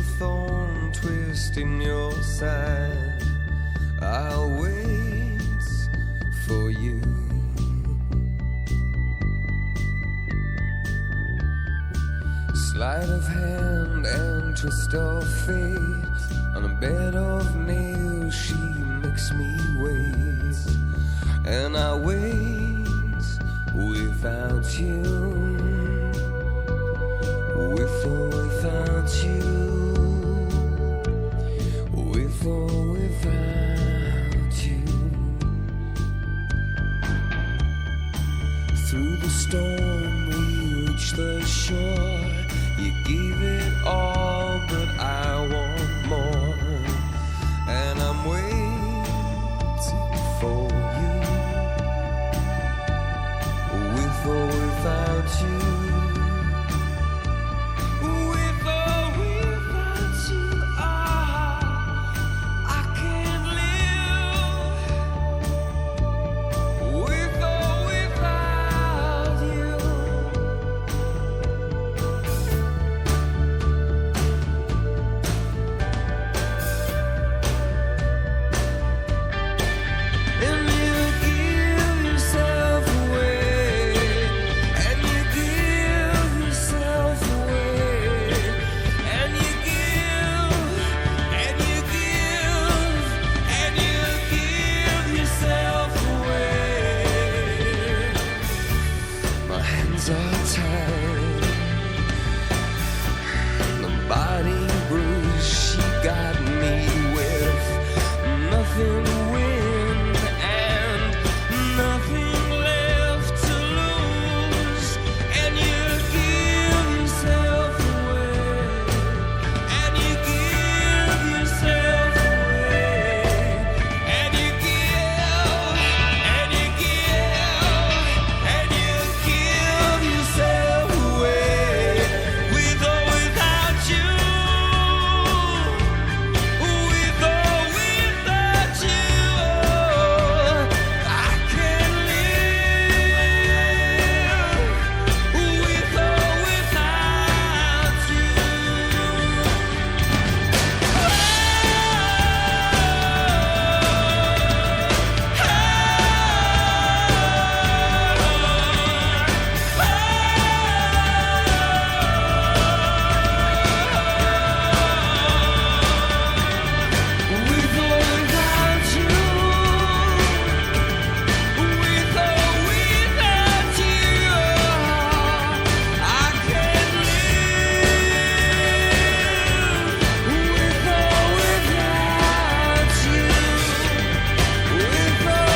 a thorn twist in your side. I'll wait for you. Sleight of hand and twist of fate. On a bed of nails she makes me wait. And I wait without you. With or without you. With or without you. Through the storm we reach the shore. You gave it all, but I want more. And I'm waiting for you. With or without you. With or without you, I can't live. With or without you. And you give yourself away. And you give yourself away. And you give, and you give, and you give yourself away. My hands are tied. The body bruised, she got me with nothing to win and nothing left to lose. And you give yourself away. And you give yourself away. And you give, and you give, and you give yourself away. With or without you. With or without you. I can't live. With or without you. With or without you. With or without you. I can't live. With or without you. With or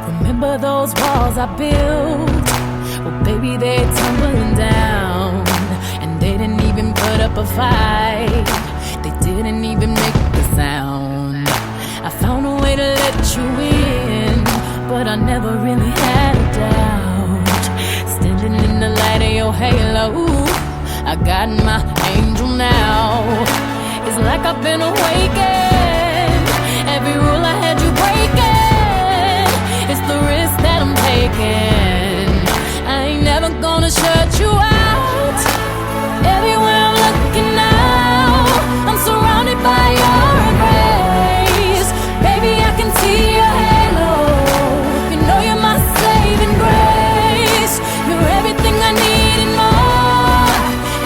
Remember those walls I built? Well, baby, they're tumbling down. And they didn't even put up a fight. They didn't even make a sound. I found a way to let you in, but I never really had a doubt. Standing in the light of your halo, I got my angel now. It's like I've been awakened. Every rule I had you breaking. It's the risk that I'm taking. I ain't never gonna shut you out. Everywhere I'm looking now, I'm surrounded by your embrace. Baby, I can see your halo. You know you're my saving grace. You're everything I need and more.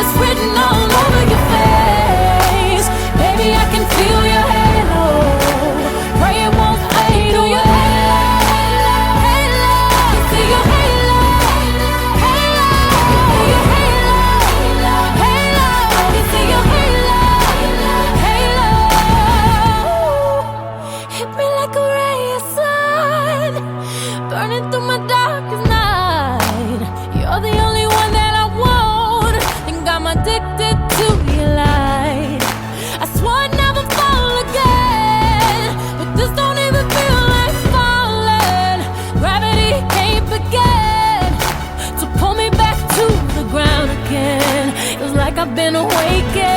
It's written all over your face. Baby, I can feel your halo. Pray it won't fade. Oh, your halo, halo. See your addicted to your light. I swore I'd never fall again, but this don't even feel like falling. Gravity can't begin to pull me back to the ground again. It's like I've been awakened.